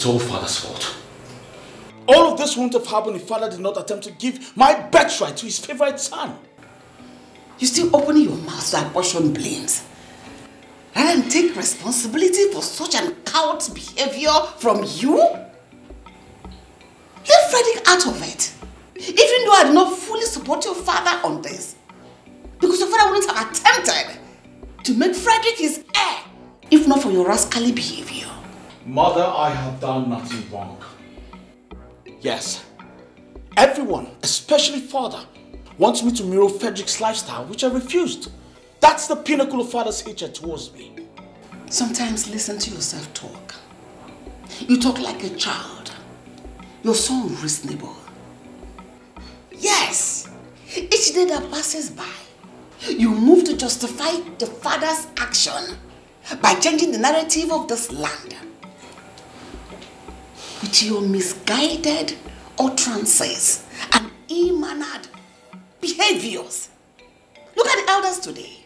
It's all Father's fault. All of this wouldn't have happened if Father did not attempt to give my birthright to his favorite son. You still opening your mouth to apportion blames, rather than take responsibility for such an coward's behavior from you? Leave Frederick out of it. Even though I did not fully support your father on this, because your father wouldn't have attempted to make Frederick his heir, if not for your rascally behavior. Mother, I have done nothing wrong. Yes, everyone, especially Father, wants me to mirror Frederick's lifestyle, which I refused. That's the pinnacle of Father's hatred towards me. Sometimes listen to yourself talk. You talk like a child. You're so unreasonable. Yes, each day that passes by, you move to justify the Father's action by changing the narrative of this land. With your misguided utterances and ill-mannered behaviors. Look at the elders today.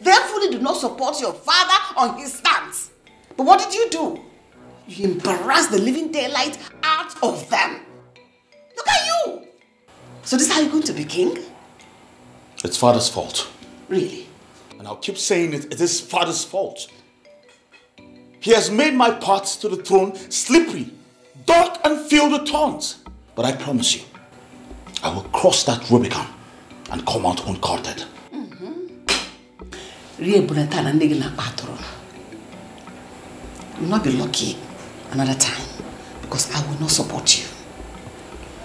They fully do not support your father on his stance. But what did you do? You embarrassed the living daylight out of them. Look at you. So this is how you're going to be king? It's Father's fault. Really? And I'll keep saying it is Father's fault. He has made my path to the throne slippery, dark and filled with thorns. But I promise you, I will cross that Rubicon and come out uncourted. You will not be lucky another time because I will not support you.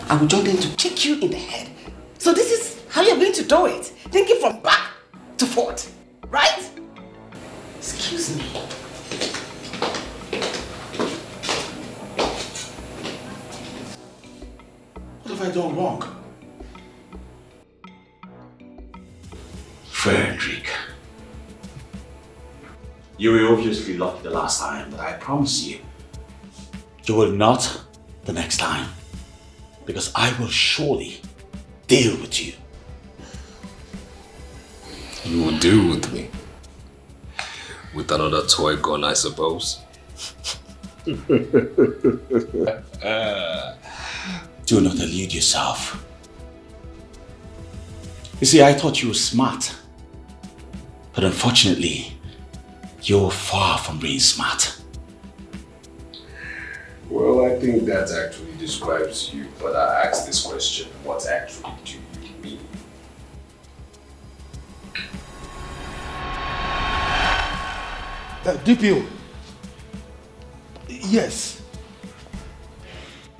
I will join them to kick you in the head. So this is how you're going to do it. Thinking from back to forth, right? Excuse me. What have I done wrong? Frederick, you were obviously lucky the last time, but I promise you, you will not the next time. Because I will surely deal with you. You will deal with me? With another toy gun, I suppose? Do not elude yourself. You see, I thought you were smart. But unfortunately, you're far from being smart. Well, I think that actually describes you, but I asked this question, what actually do you mean? DPO. Yes.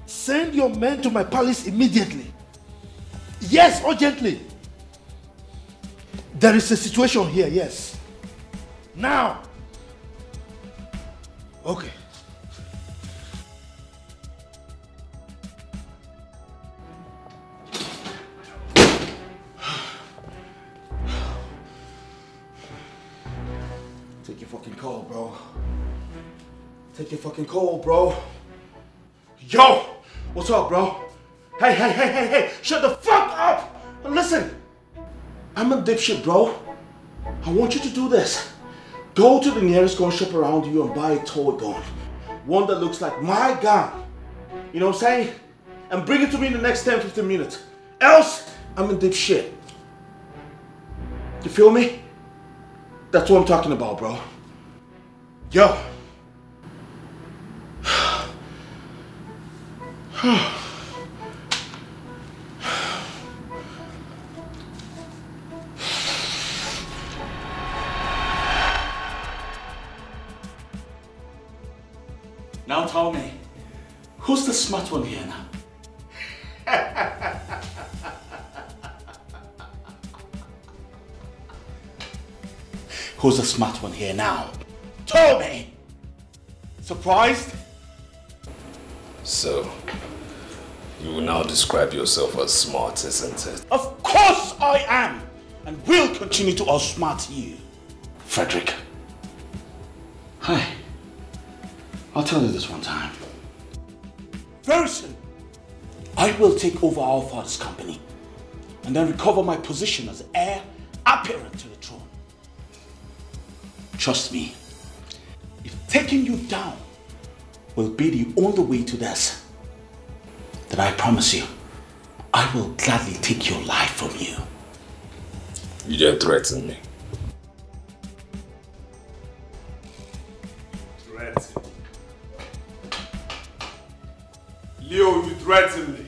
Send your men to my palace immediately. Yes, urgently. There is a situation here, yes. Now. Okay. Take your fucking call, bro. Take your fucking call, bro. Yo! What's up, bro? Hey! Shut the fuck up! And listen, I'm a dipshit, bro. I want you to do this. Go to the nearest gun shop around you and buy a toy gun. One that looks like my gun. You know what I'm saying? And bring it to me in the next 10-15 minutes. Else, I'm a dipshit. You feel me? That's what I'm talking about, bro. Yo. Now tell me, who's the smart one here now? Who's the smart one here now? Tell me! Surprised? So, you will now describe yourself as smart, isn't it? Of course I am! And will continue to outsmart you. Frederick. Hi. I'll tell you this one time. Very soon, I will take over our father's company and then recover my position as heir apparent to the throne. Trust me, if taking you down will be the only way to this, then I promise you, I will gladly take your life from you. You just threaten me. Threaten? Leo, you threaten me.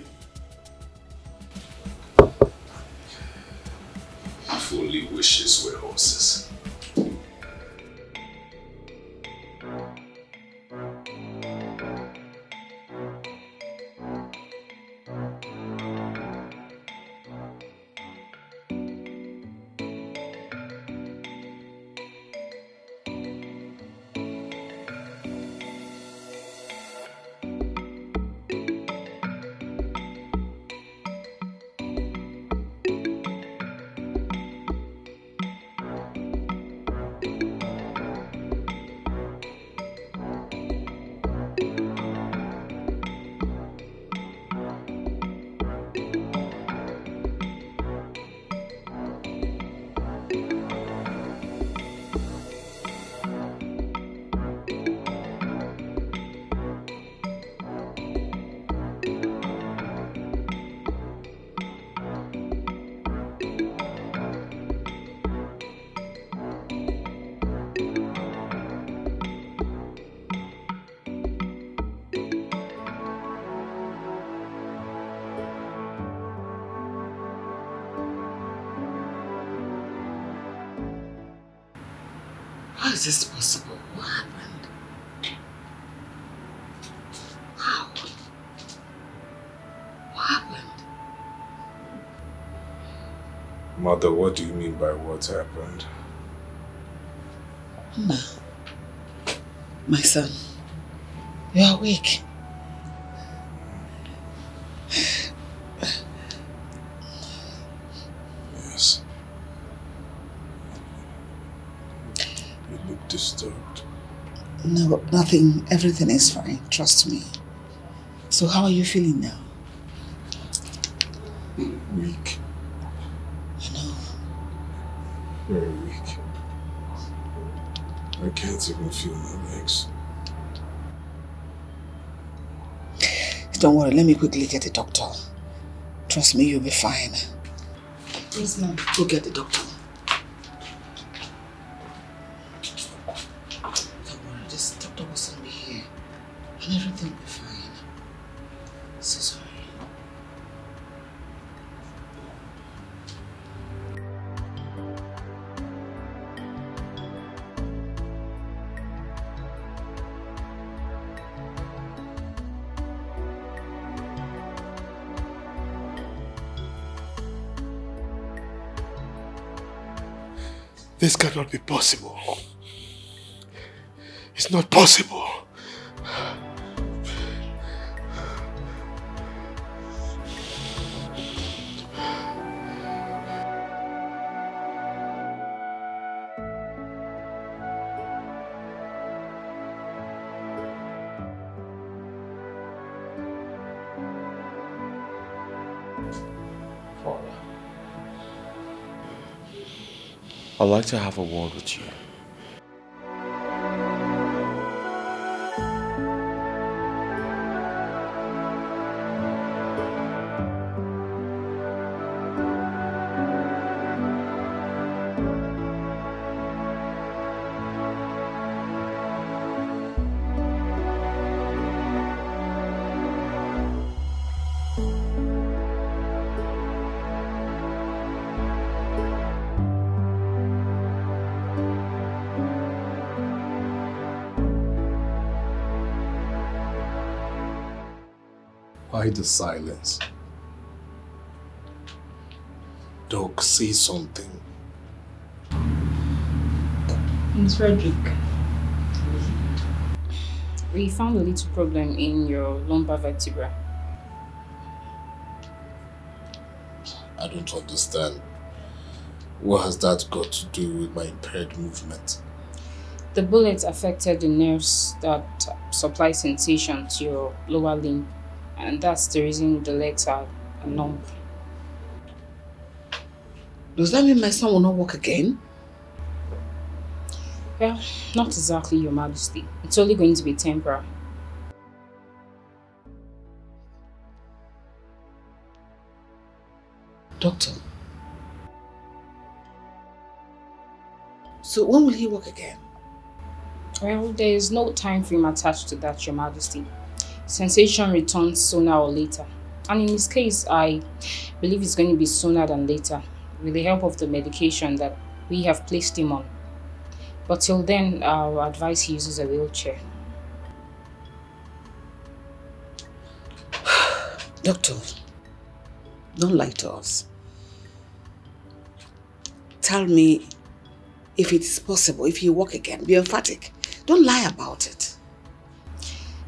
If only wishes were horses. How is this possible? What happened? How? What happened? Mother, what do you mean by what happened? Ma, my son, you are awake. Yes. You look disturbed. No, nothing. Everything is fine. Trust me. So how are you feeling now? Weak. I know. Very weak. I can't even feel my legs. Don't worry, let me quickly get the doctor. Trust me, you'll be fine. Yes, ma'am. Go get the doctor. Don't worry, this doctor will soon be here. And everything will be fine. So sorry. This cannot be possible. It's not possible. I'd like to have a word with you. Why the silence? Doc, say something. Miss Frederick, we found a little problem in your lumbar vertebra. I don't understand. What has that got to do with my impaired movement? The bullet affected the nerves that supply sensation to your lower limb, and that's the reason the legs are numb. Does that mean my son will not walk again? Well, not exactly, Your Majesty. It's only going to be temporary. Doctor. So when will he work again? Well, there is no time frame attached to that, Your Majesty. Sensation returns sooner or later. And in his case, I believe it's going to be sooner than later, with the help of the medication that we have placed him on. But till then, I'll advise he uses a wheelchair. Doctor, don't lie to us. Tell me if it is possible, if you walk again, be emphatic. Don't lie about it.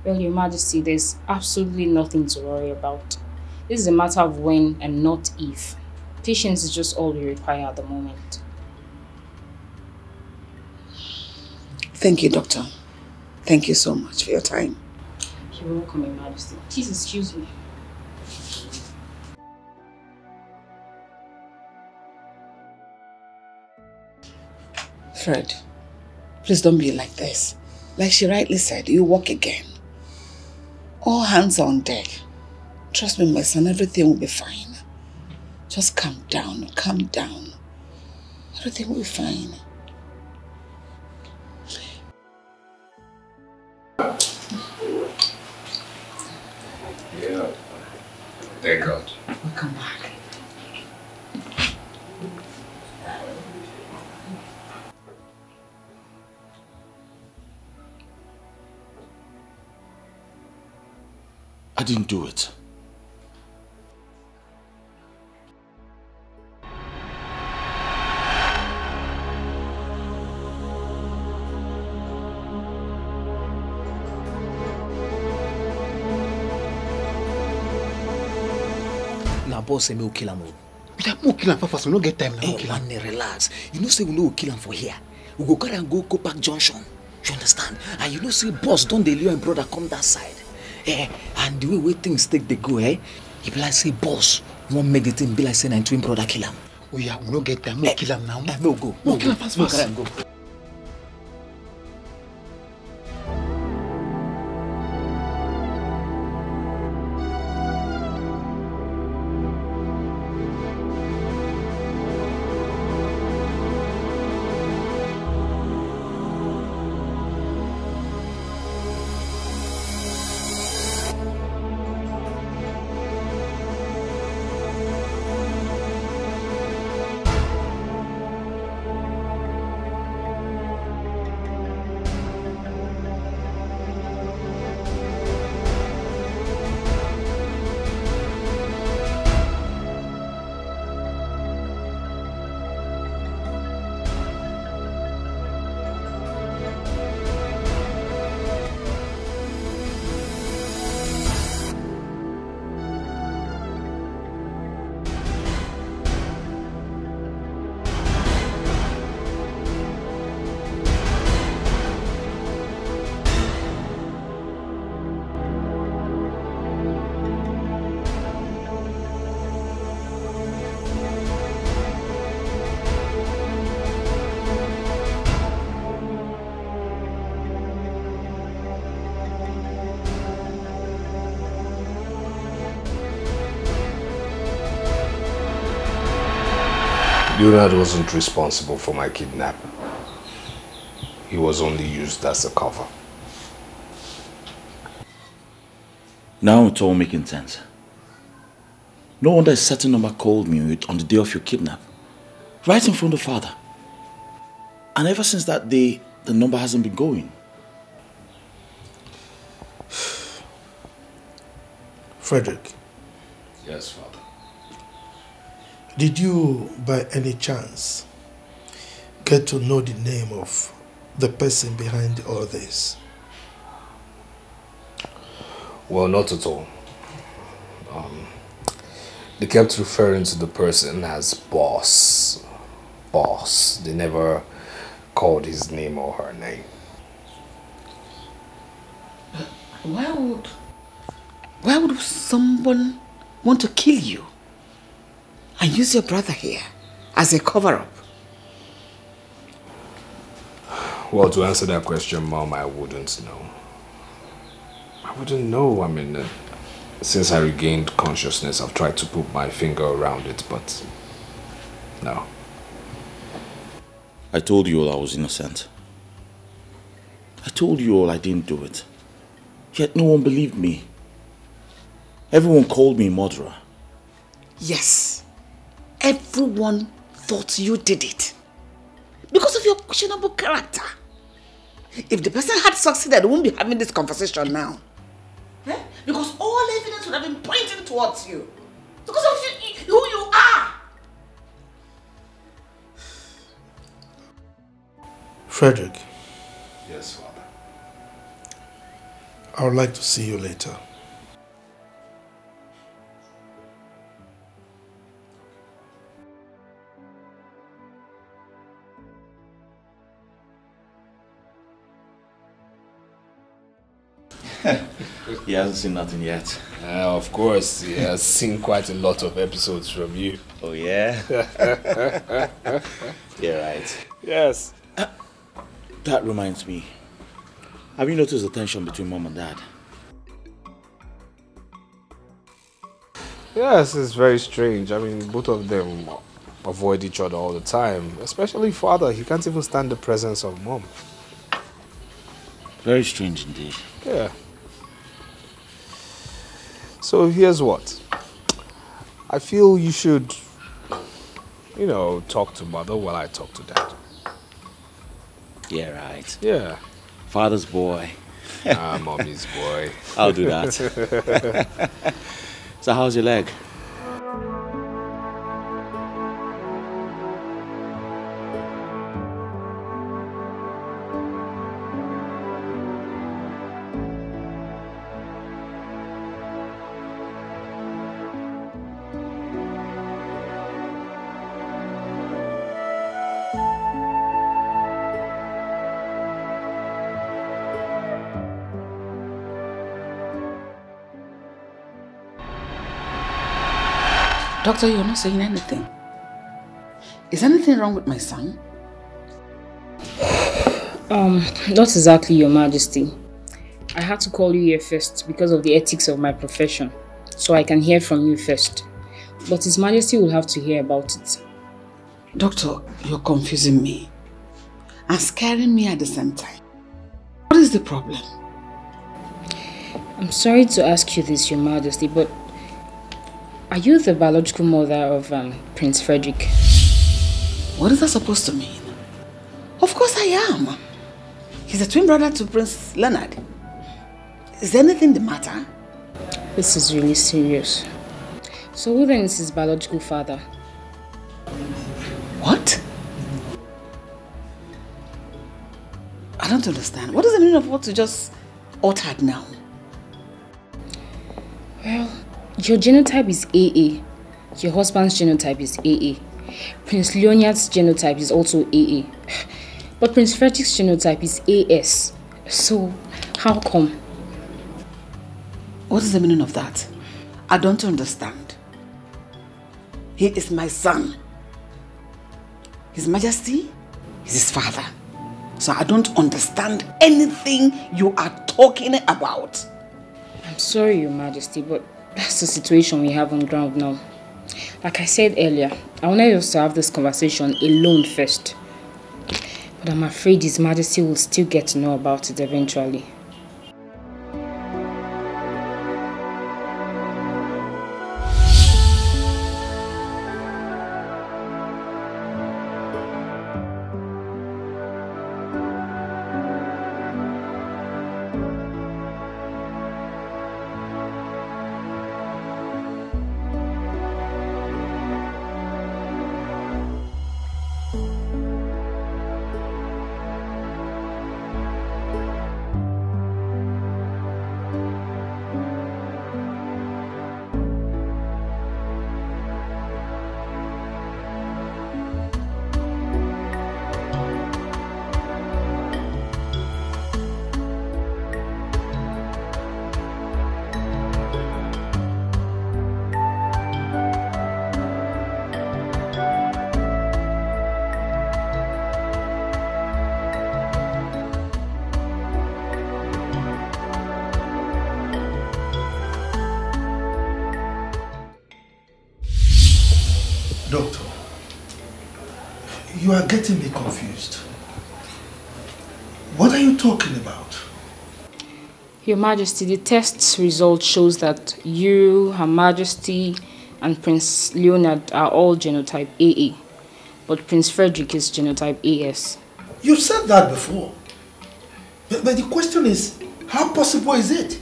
Well, Your Majesty, there's absolutely nothing to worry about. This is a matter of when and not if. Patience is just all we require at the moment. Thank you, Doctor. Thank you so much for your time. You're welcome, Your Majesty. Please excuse me. Fred, please don't be like this. Like she rightly said, you walk again. All hands on deck. Trust me, my son, everything will be fine. Just calm down, calm down. Everything will be fine. Yeah. Thank God. Welcome back. I didn't do it. Now, boss, say me will kill him. We kill him fast. We don't get time now. Hey, man, relax. You know, say we know we kill him for here. We go carry and go back junction. You understand? And you know, say boss, don't the Leo and brother come that side. And the way things take they go, if like say boss, won't make the thing be like saying and twin brother kill him. We don't get time. We kill him now. We'll go. We'll kill him fast. We'll carry and go. Leonard wasn't responsible for my kidnap. He was only used as a cover. Now it's all making sense. No wonder a certain number called me on the day of your kidnap. Right in front of father. And ever since that day, the number hasn't been going. Frederick. Yes, father. Did you, by any chance, get to know the name of the person behind all this? Well, not at all. They kept referring to the person as boss. Boss. They never called his name or her name. Why would someone want to kill you and use your brother here as a cover-up? Well, to answer that question, Mom, I wouldn't know. I wouldn't know. I mean, since I regained consciousness, I've tried to put my finger around it, but no. I told you all I was innocent. I told you all I didn't do it. Yet no one believed me. Everyone called me a murderer. Yes. Everyone thought you did it. Because of your questionable character. If the person had succeeded, we wouldn't be having this conversation now. Eh? Because all evidence would have been pointing towards you. Because of who you are. Frederick. Yes, Father. I would like to see you later. He hasn't seen nothing yet. Of course, he has seen quite a lot of episodes from you. Oh, yeah? Yeah, right. Yes. That reminds me. Have you noticed the tension between Mom and Dad? Yes, it's very strange. I mean, both of them avoid each other all the time. Especially Father. He can't even stand the presence of Mom. Very strange indeed. Yeah. So here's what. I feel you should, talk to Mother while I talk to Dad. Yeah, right. Yeah. Father's boy. Mommy's boy. I'll do that. So how's your leg? Doctor, you're not saying anything. Is anything wrong with my son? Not exactly, Your Majesty. I had to call you here first because of the ethics of my profession, so I can hear from you first. But His Majesty will have to hear about it. Doctor, you're confusing me and scaring me at the same time. What is the problem? I'm sorry to ask you this, Your Majesty, but are you the biological mother of Prince Frederick? What is that supposed to mean? Of course I am. He's a twin brother to Prince Leonard. Is anything the matter? This is really serious. So who then is his biological father? What? I don't understand. What does the meaning of what you just uttered now? Well, your genotype is AA. Your husband's genotype is AA. Prince Leonard's genotype is also AA. But Prince Frederick's genotype is AS. So, how come? What is the meaning of that? I don't understand. He is my son. His Majesty is his father. So I don't understand anything you are talking about. I'm sorry, Your Majesty, but that's the situation we have on ground now. Like I said earlier, I wanted us to have this conversation alone first. But I'm afraid His Majesty will still get to know about it eventually. You are getting me confused. What are you talking about? Your Majesty, the test result shows that you, Her Majesty, and Prince Leonard are all genotype AA, but Prince Frederick is genotype AS. You said that before. But the question is, how possible is it?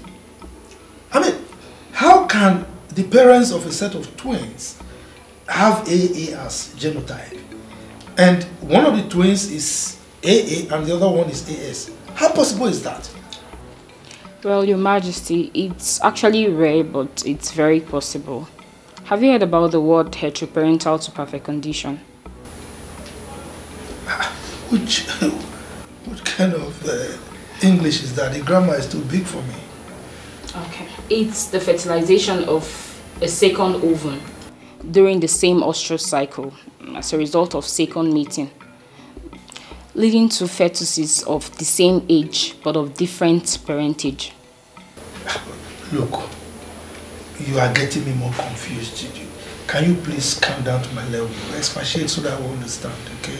I mean, how can the parents of a set of twins have AA as genotype? And one of the twins is AA and the other one is AS. How possible is that? Well, Your Majesty, it's actually rare, but it's very possible. Have you heard about the word heteroparental to perfect condition? What kind of English is that? The grammar is too big for me. Okay. It's the fertilization of a second ovum during the same ostrus cycle as a result of second mating, leading to fetuses of the same age but of different parentage. Look, you are getting me more confused. Can you please calm down to my level? Expatiate so that I will understand, okay?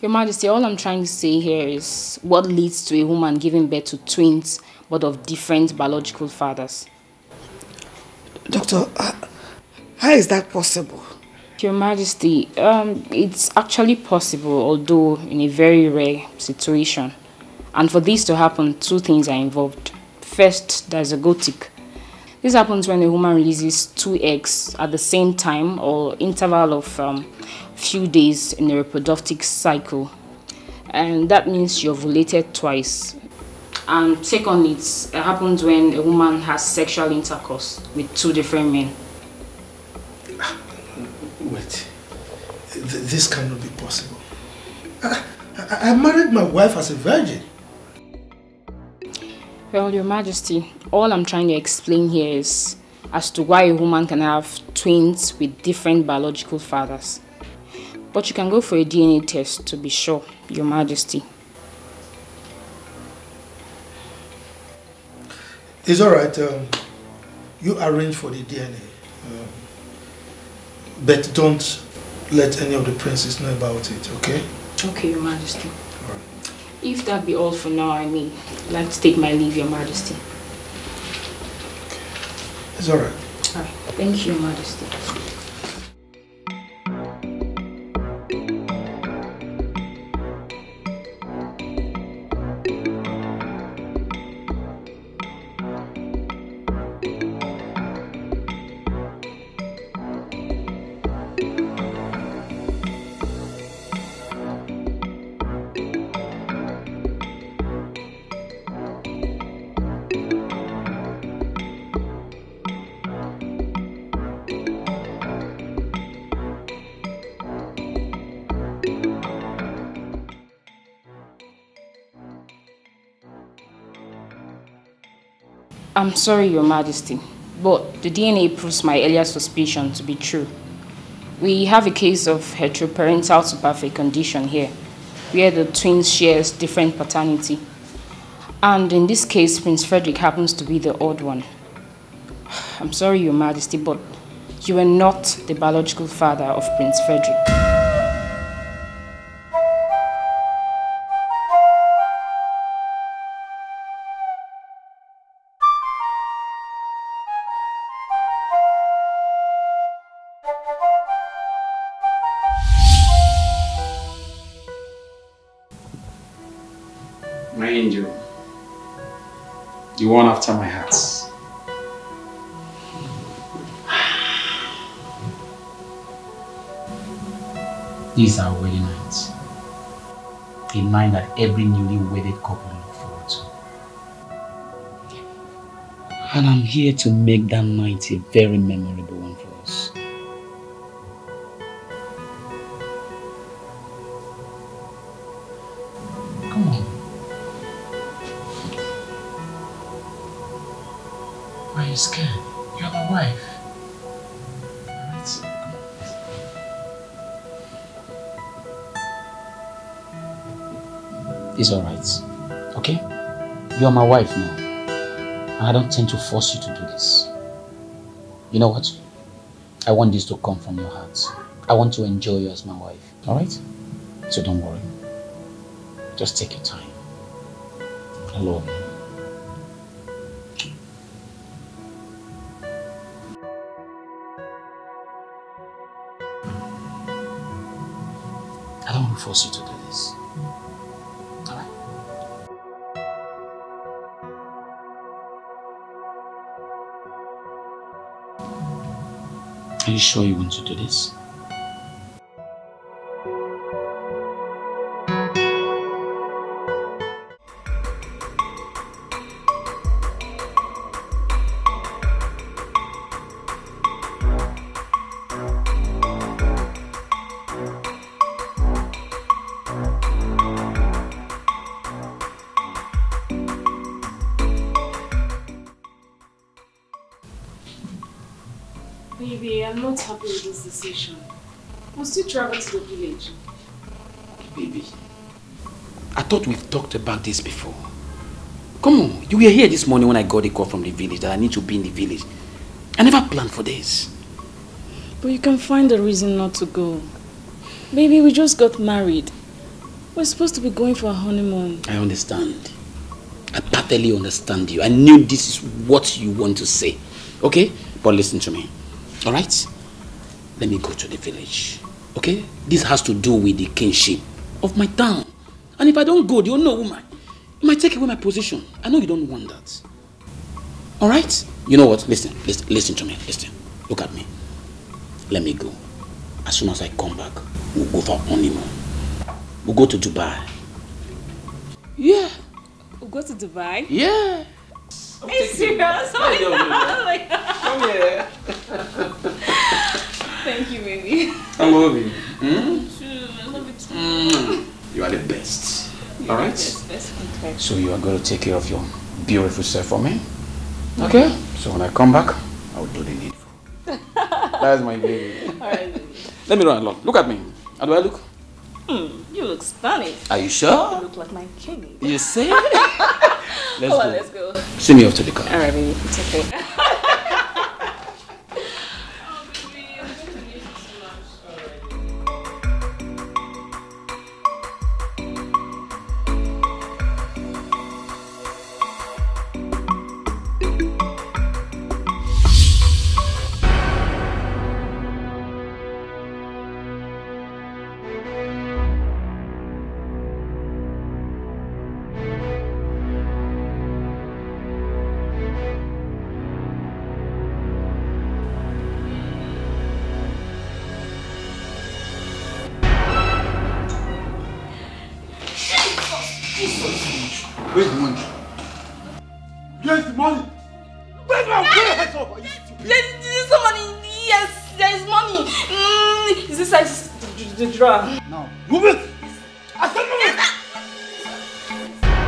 Your Majesty, all I'm trying to say here is what leads to a woman giving birth to twins but of different biological fathers. Doctor, how is that possible? Your Majesty, it's actually possible, although in a very rare situation. And for this to happen, two things are involved. First, there's a zygotic. This happens when a woman releases two eggs at the same time or interval of few days in a reproductive cycle. And that means you ovulated twice. And secondly, it happens when a woman has sexual intercourse with two different men. Wait, this cannot be possible. I married my wife as a virgin. Well, Your Majesty, all I'm trying to explain here is as to why a woman can have twins with different biological fathers. But you can go for a DNA test to be sure, Your Majesty. It's alright. You arrange for the DNA. But don't let any of the princes know about it, okay? Okay, Your Majesty. All right. If that be all for now, I may like to take my leave, Your Majesty. It's alright. Alright. Thank you, Your Majesty. I'm sorry, Your Majesty, but the DNA proves my earlier suspicion to be true. We have a case of heteroparental to perfect condition here, where the twins share different paternity. And in this case, Prince Frederick happens to be the odd one. I'm sorry, Your Majesty, but you are not the biological father of Prince Frederick. My angel, the one after my heart. This is our wedding night. A night that every newly wedded couple look forward to. And I'm here to make that night a very memorable one for us. Come on. Why are you scared? You're my wife. Alright, come on. It's alright. Okay? You're my wife now. And I don't tend to force you to do this. You know what? I want this to come from your heart. I want to enjoy you as my wife. Alright? So don't worry. Just take your time. I love you. I don't want to force you to do this. Alright? Are you sure you want to do this? Baby, I'm not happy with this decision. We'll still travel to the village. Baby, I thought we've talked about this before. Come on, you were here this morning when I got a call from the village that I need to be in the village. I never planned for this. But you can find a reason not to go. Baby, we just got married. We're supposed to be going for a honeymoon. I understand. I perfectly understand you. I knew this is what you want to say. Okay? But listen to me. Alright? Let me go to the village. Okay? This has to do with the kinship of my town. And if I don't go, the unknown woman, it might take away my position. I know you don't want that. Alright? You know what? Listen to me. Listen. Look at me. Let me go. As soon as I come back, we'll go for honeymoon. We'll go to Dubai. Yeah. We'll go to Dubai? Yeah. Are you serious? Come here. Thank you, baby. I love you. I love you too. You are the best. Alright? Okay. So you are going to take care of your beautiful self for me? Okay? So when I come back, I'll do the needful. That's my baby. Alright, baby. Let me run along. Look at me. How do I look? You look stunning. Are you sure? You look like my king. You say? Let's go. See me off to the car. Alright, baby. It's okay. Where's the money? Where's the money? Where's my head off? Are you stupid? There's some money. Yes, there is money. Is this like the drawer? Now, move it! I said move it!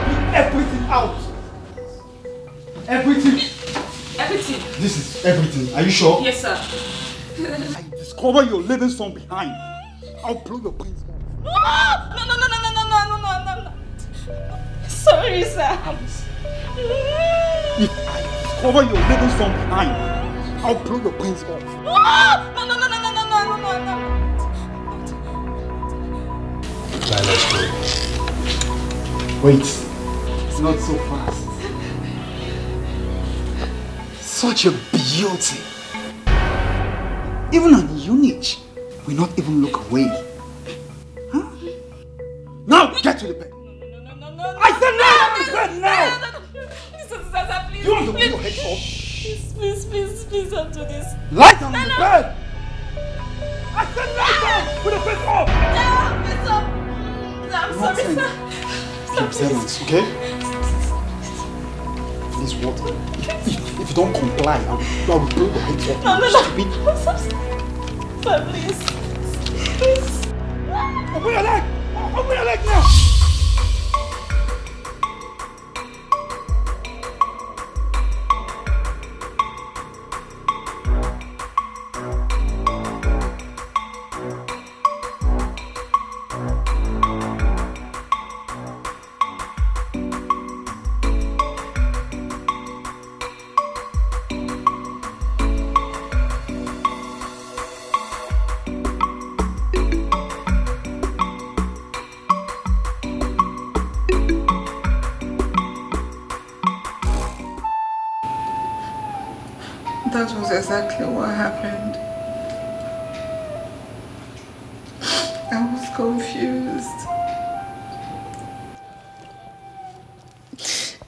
Bring everything out! Everything! Everything. This is everything. Are you sure? Yes, sir. I discover your living son behind. I'll blow your brains out. No! Sorry, sir. If I discover your living son behind, I'll blow your brains off. No. Right, let's go. Wait, it's not so fast. Such a beauty. Even on unit, we not even look away. Huh? Now get to the bed. I said lie on the bed now! Please, You want to put your head off? Please don't do this. Lie down on the bed! I said lie down! Put the bed off! I'm sorry, sir. Keep silence, okay? Please, what? If you don't comply, I will blow your head off. No. Stupid. Sir, please. Open your leg! Open your leg now! That was exactly what happened. I was confused.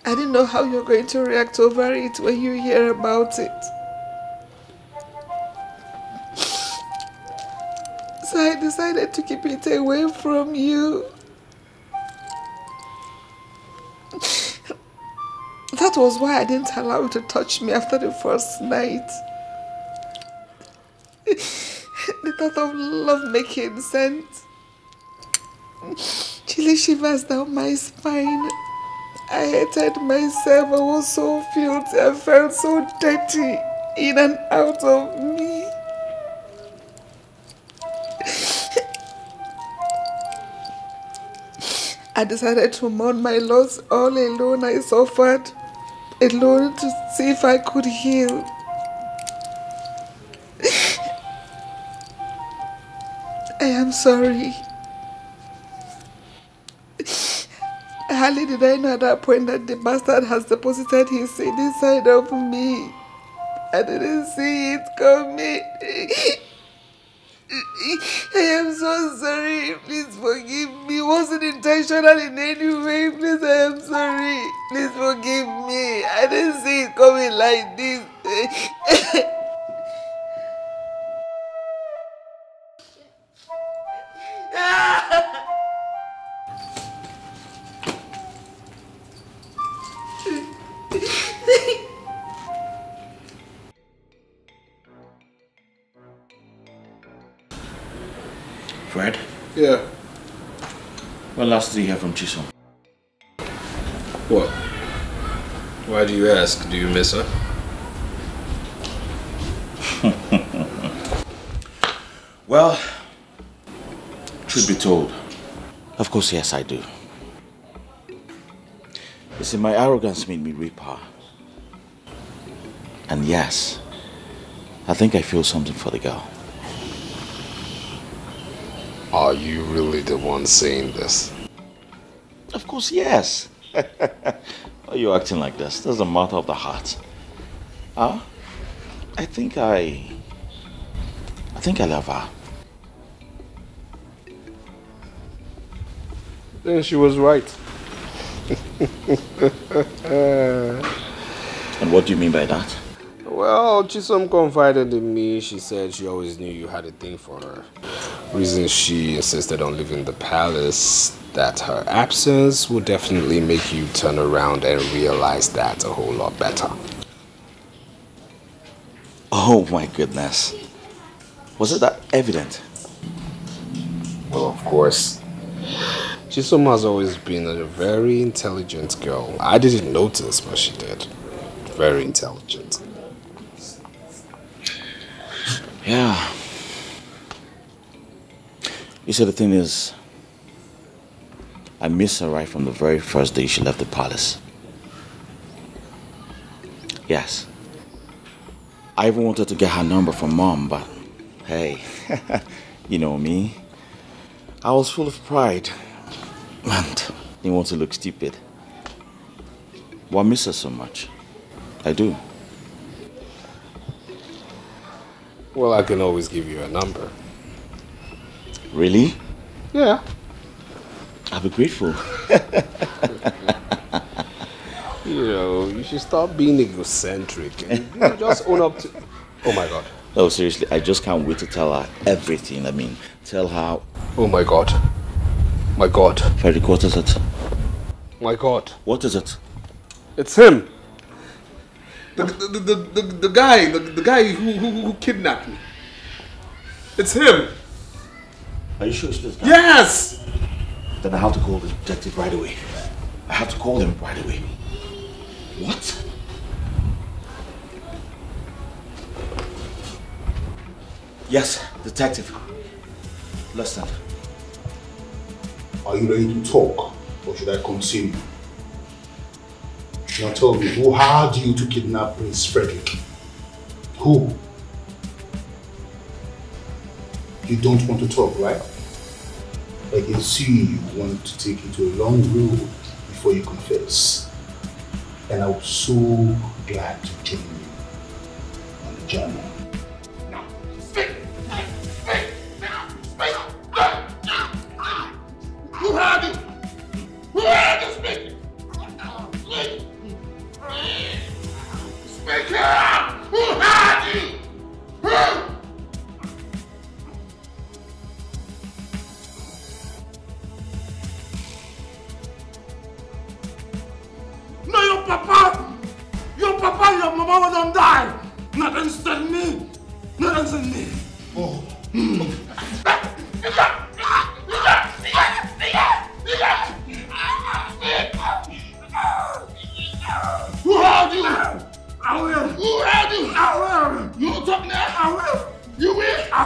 I didn't know how you're going to react over it when you hear about it. So I decided to keep it away from you. That was why I didn't allow you to touch me after the first night. The thought of love making sent chilly shivers down my spine. I hated myself. I was so filthy. I felt so dirty in and out of me. I decided to mourn my loss all alone. I suffered alone to see if I could heal. I am sorry. Hardly did I know at that point that the bastard has deposited his seed inside of me. I didn't see it coming. I am so sorry. Please forgive me. It wasn't intentional in any way. Please, I am sorry. Please forgive me. I didn't see it coming like this. Fred? Yeah. When last did you hear from Chisom? What? Why do you ask? Do you miss her? Well, truth be told, of course, yes, I do. You see, my arrogance made me rape her. And yes, I think I feel something for the girl. Are you really the one saying this? Of course, yes. Why are you acting like this? That's a matter of the heart. Huh? I think I love her. Then she was right. And what do you mean by that? Well, Chisom confided in me. She said she always knew you had a thing for her. Reason she insisted on leaving the palace, that her absence would definitely make you turn around and realize that a whole lot better. Oh my goodness. Was it that evident? Well, of course. Chisom has always been a very intelligent girl. I didn't notice, but she did. Very intelligent. Yeah. You see, the thing is, I miss her right from the very first day she left the palace. Yes. I even wanted to get her number from Mom, but hey, you know me. I was full of pride and didn't want to look stupid. But I miss her so much. I do. Well, I can always give you a number. Really? Yeah. I'll be grateful. You know, you should stop being egocentric and just own up to... Oh my God. No, seriously, I just can't wait to tell her everything. I mean, tell her... Oh my God. My God. Frederick, what is it? My God. What is it? It's him. The guy who kidnapped me. It's him. Are you sure it's this guy? Yes! Then I have to call the detective right away. I have to call him right away. What? Yes, detective. Listen. Are you ready to talk, or should I continue? Now tell me, who hired you to kidnap Prince Frederick? Who? You don't want to talk, right? I can see you want to take it to a long road before you confess. And I was so glad to join you on the Jam. Now, speak! Who had you? Who had you speak? Speak up! Who had you? No, your papa and your mama don't die. Nothing said me. Nothing said me. Oh. Who had you? I will. Who had you? I will. You talk now? I will. You will? I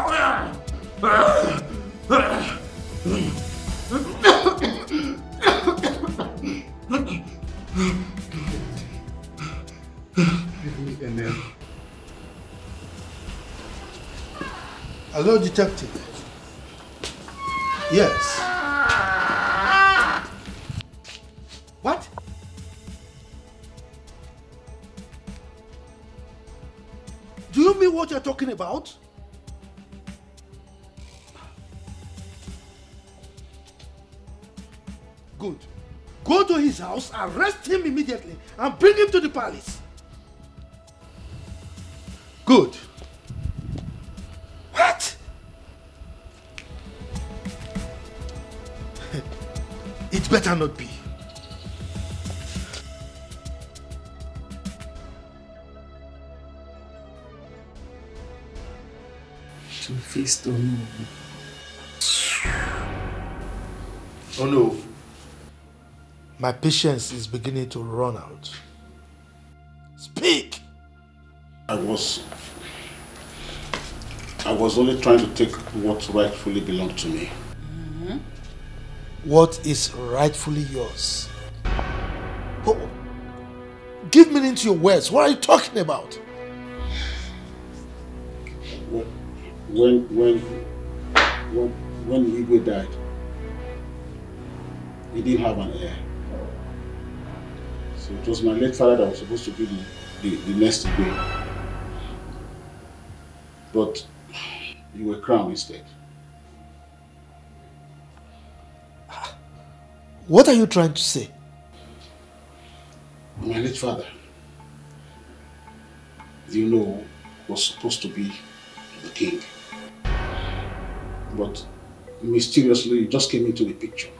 Hello, detective. Yes. What? Do you mean what you're talking about? Good. Go to his house, arrest him immediately, and bring him to the palace. Good. What? It better not be. Two-faced or no? Oh no. My patience is beginning to run out. Speak! I was only trying to take what rightfully belonged to me. Mm-hmm. What is rightfully yours? Oh, give meaning to your words. What are you talking about? When Igwe died, he didn't have an heir. So it was my late father that was supposed to be the next Igwe. But you were crowned instead. What are you trying to say? My late father, you know, was supposed to be the king. But mysteriously, you just came into the picture.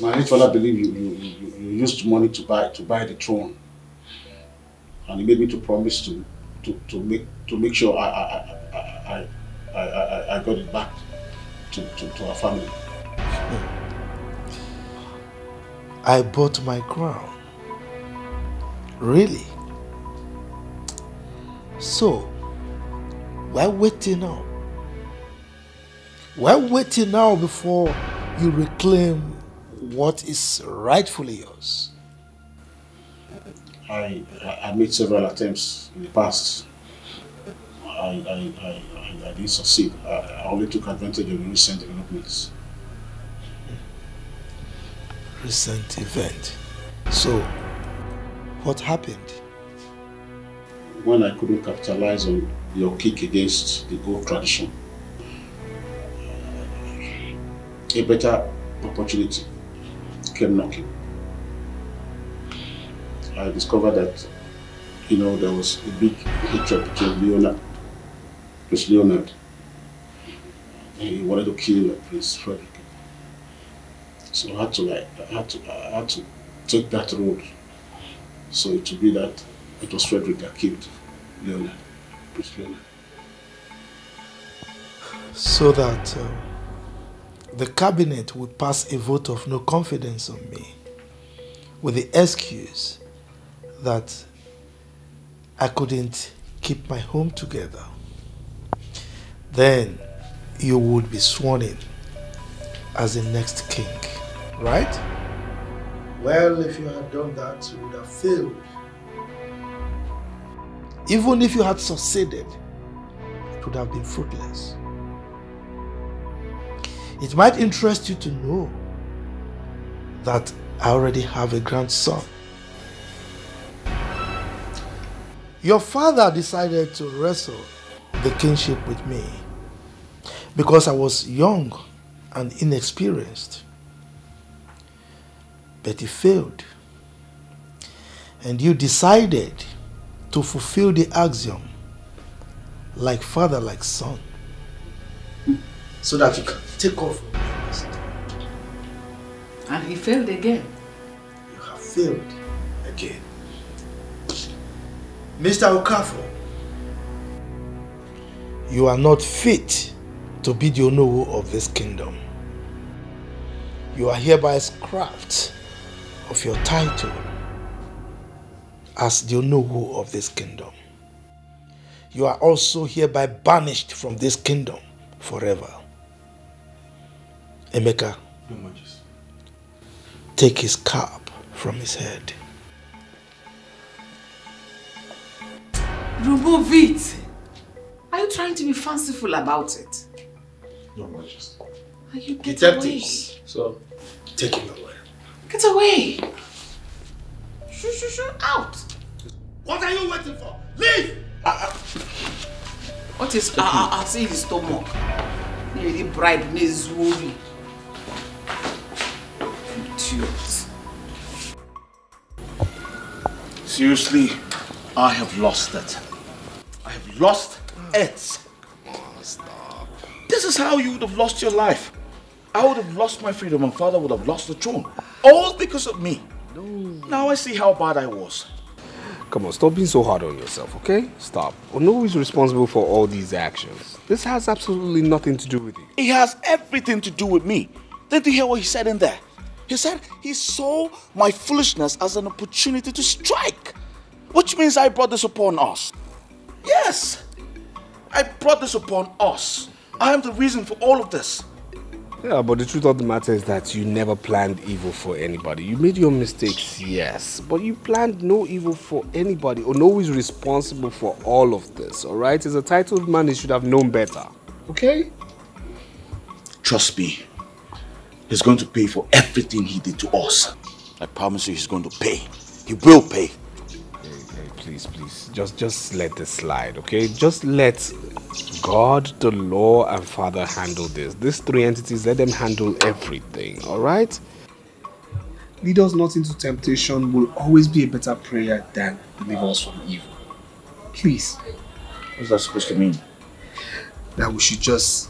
My late father believed you used money to buy the throne, and he made me to promise to make sure I got it back to our family. I bought my crown. Really? So, why waiting now? Why waiting now before you reclaim what is rightfully yours? I made several attempts in the past. I didn't succeed. I only took advantage of the recent developments. Recent event. So, what happened? When I couldn't capitalize on your kick against the old tradition, a better opportunity came knocking. I discovered that, there was a big hatred between Prince Leonard. He wanted to kill Prince Frederick. So I had to take that road. So it would be that it was Frederick that killed Leonard, Prince Leonard. So that the cabinet would pass a vote of no confidence on me with the excuse that I couldn't keep my home together. Then you would be sworn in as the next king, right? Well, if you had done that, you would have failed. Even if you had succeeded, it would have been fruitless. It might interest you to know that I already have a grandson. Your father decided to wrestle the kingship with me because I was young and inexperienced. But he failed. And you decided to fulfill the axiom, like father, like son, so that you can take off. And he failed again. You have failed again. Mr. Okonkwo, you are not fit to be the Onowu of this kingdom. You are hereby scrapped of your title as the Onowu of this kingdom. You are also hereby banished from this kingdom forever. Emeka, Your Majesty. take his cap from his head. Remove it. Are you trying to be fanciful about it? Your Majesty. Are you get Detectives. away? So, take him away. Get away. Shoo, out. What are you waiting for? Leave! What is I see his stomach? Nearly bribe Ezuruonye. Idiot. Seriously, I have lost it. I have lost it. Come on, stop. This is how you would have lost your life. I would have lost my freedom and father would have lost the throne. All because of me. No. Now I see how bad I was. Come on, stop being so hard on yourself, okay? Stop. Onowu is responsible for all these actions. This has absolutely nothing to do with you. It has everything to do with me. Didn't you hear what he said in there? He said he saw my foolishness as an opportunity to strike. Which means I brought this upon us. Yes, I brought this upon us. I am the reason for all of this. Yeah, but the truth of the matter is that you never planned evil for anybody. You made your mistakes, yes, but you planned no evil for anybody. Onowu is responsible for all of this, alright? As a titled man, he should have known better, okay? Trust me, he's going to pay for everything he did to us. I promise you he's going to pay. He will pay. Hey, please, just let this slide, okay? Just let God, the law, and Father handle this. These three entities, let them handle everything, alright? Lead us not into temptation will always be a better prayer than deliver us from evil. Please. What's that supposed to mean? That we should just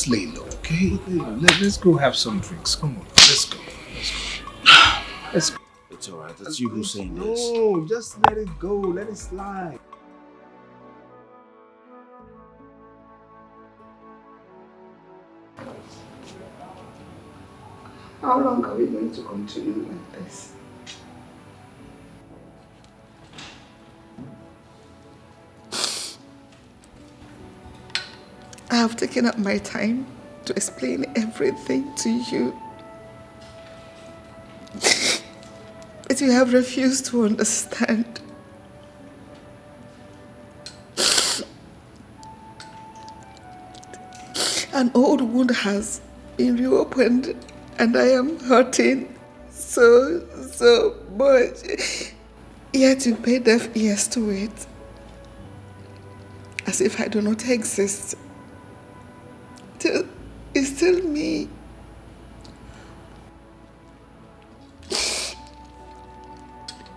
lay low, okay? Let's go have some drinks. Come on, let's go. Let's go. It's alright, it's you who's saying this. No, just let it go, let it slide. How long are we going to continue like this? I have taken up my time to explain everything to you. But you have refused to understand. An old wound has been reopened and I am hurting so much. Yet you pay deaf ears to it. As if I do not exist. It's still me.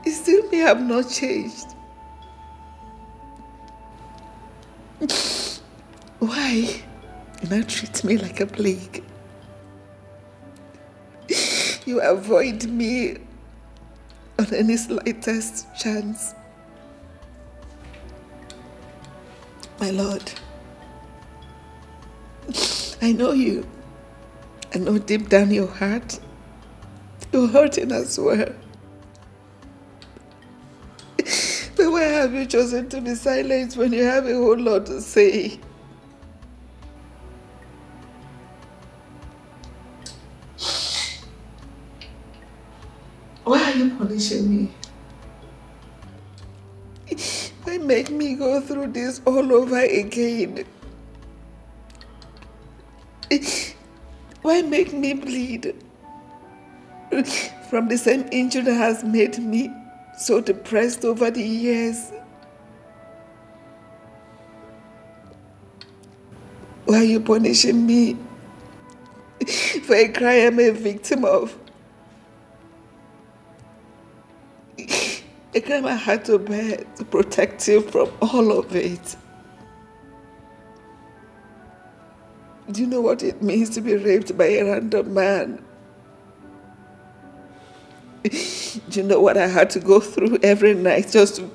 It's still me, I have not changed. Why? You now treat me like a plague. You avoid me on any slightest chance. My Lord, I know you. I know deep down your heart, you're hurting as well. But why have you chosen to be silent when you have a whole lot to say? Why are you punishing me? Why make me go through this all over again? Why make me bleed from the same injury that has made me so depressed over the years? Why are you punishing me for a crime I'm a victim of? A crime I had to bear to protect you from all of it. Do you know what it means to be raped by a random man? Do you know what I had to go through every night just to...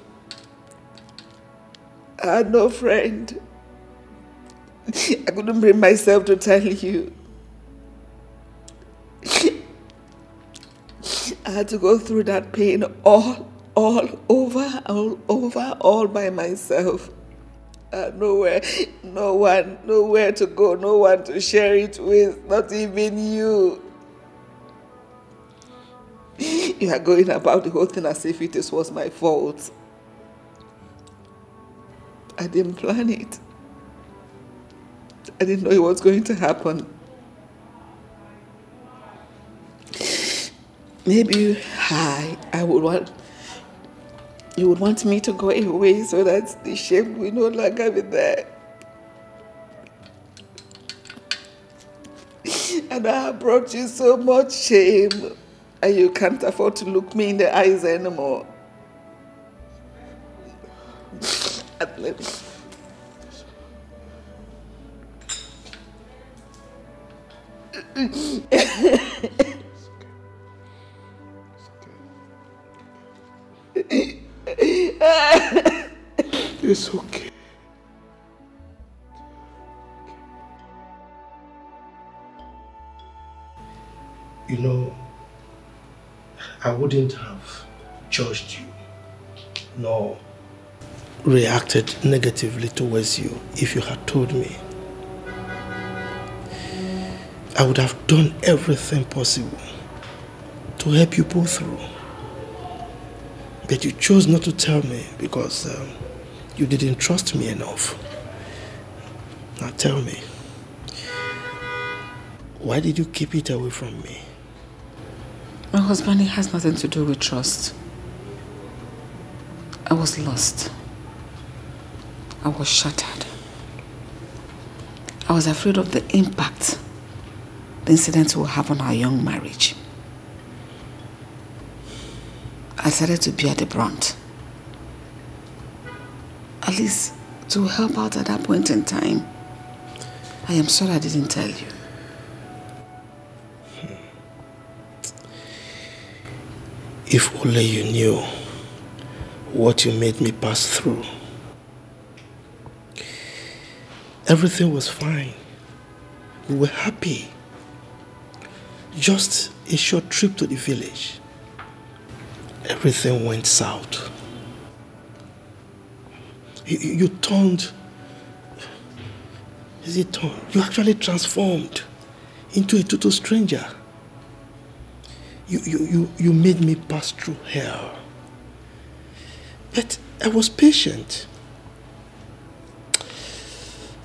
I had no friend. I couldn't bring myself to tell you. I had to go through that pain all over by myself. Nowhere to go, no one to share it with, not even you. You are going about the whole thing as if it was my fault. I didn't plan it. I didn't know it was going to happen. Maybe you would want me to go away so that the shame will no longer be there. And I have brought you so much shame, and you can't afford to look me in the eyes anymore. It's okay. You know, I wouldn't have judged you, nor reacted negatively towards you if you had told me. I would have done everything possible to help you pull through. But you chose not to tell me because you didn't trust me enough. Now tell me, why did you keep it away from me? My husband, it has nothing to do with trust. I was lost. I was shattered. I was afraid of the impact the incident will have on our young marriage. I started to bear the brunt. At least to help out at that point in time. I am sorry I didn't tell you. If only you knew what you made me pass through. Everything was fine. We were happy. Just a short trip to the village. Everything went south. You turned... Is it turned? You actually transformed into a total stranger. You made me pass through hell. But I was patient.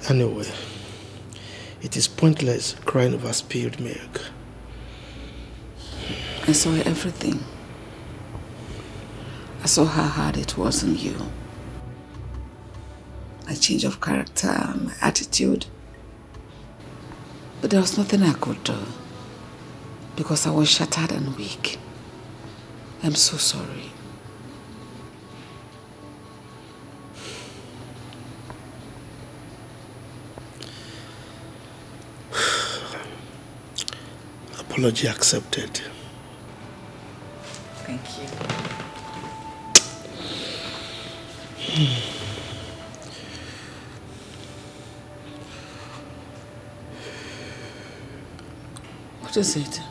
Anyway, it is pointless crying over spilled milk. I saw everything. I saw how hard it was on you. My change of character, my attitude. But there was nothing I could do because I was shattered and weak. I'm so sorry. Apology accepted. Thank you. What is it?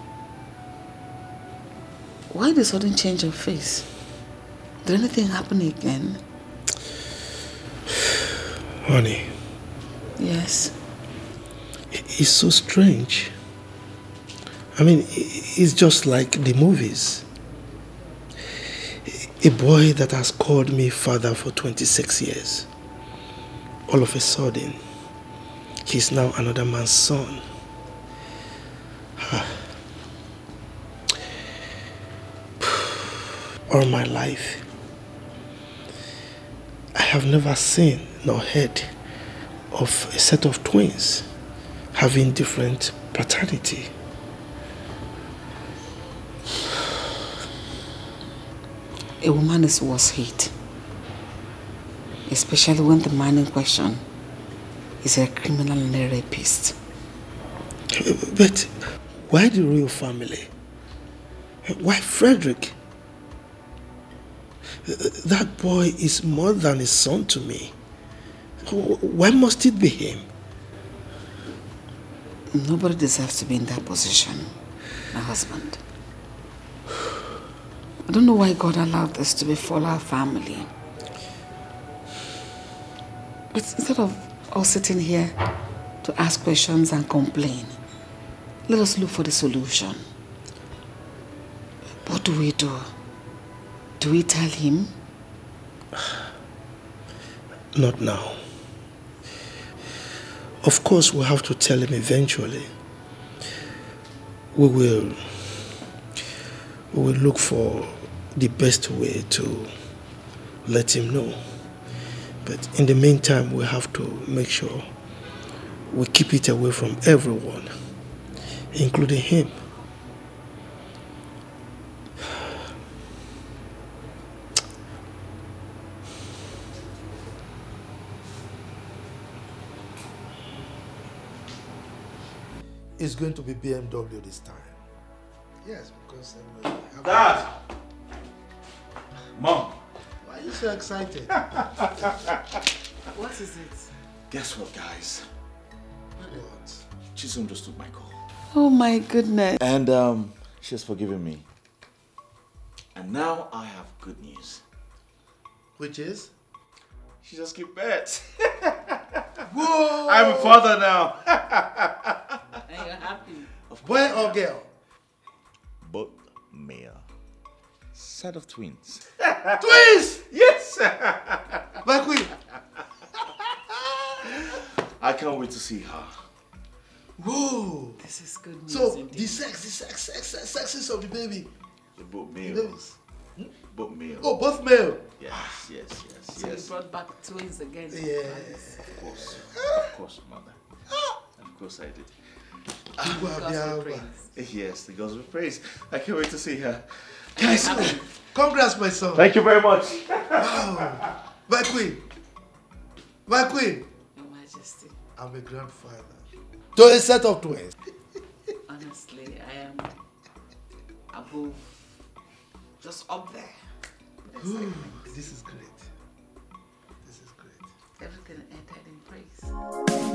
Why the sudden change of face? Did anything happen again? Honey. Yes? It's so strange. I mean, it's just like the movies. A boy that has called me father for 26 years. All of a sudden, he's now another man's son. All my life, I have never seen nor heard of a set of twins having different paternity. A woman is worse hit, especially when the man in question is a criminal and a rapist. But why the royal family? Why Frederick? That boy is more than a son to me. Why must it be him? Nobody deserves to be in that position, my husband. I don't know why God allowed this to befall our family. But instead of us sitting here to ask questions and complain, let us look for the solution. What do we do? Do we tell him? Not now. Of course, we'll have to tell him eventually. We will look for the best way to let him know. But in the meantime, we have to make sure we keep it away from everyone, including him. It's going to be BMW this time. Yes, because Dad! Mom! Why are you so excited? What is it? Guess what, guys? What? Chisom just took my call. Oh my goodness. And she has forgiven me. And now I have good news. Which is? She just keep bet. Whoa! I'm a father now. And you're happy? Boy or girl? Both male. Set of twins. Twins! Yes! My queen! I can't wait to see her. Whoa! This is good news. So, indeed. the sexes of the baby. They're both The males. babies. Both male. Oh, both male. Yes. So you brought back twins again. Yes. Of course, mother. Of course I did. Yes, the gods will praise. I can't wait to see her. Guys, congrats, my son. Thank you very much. Wow. My queen. My queen. Your Majesty. I'm a grandfather. To a set of twins. Honestly, I am above, just up there. This is great. This is great. Everything entered in praise.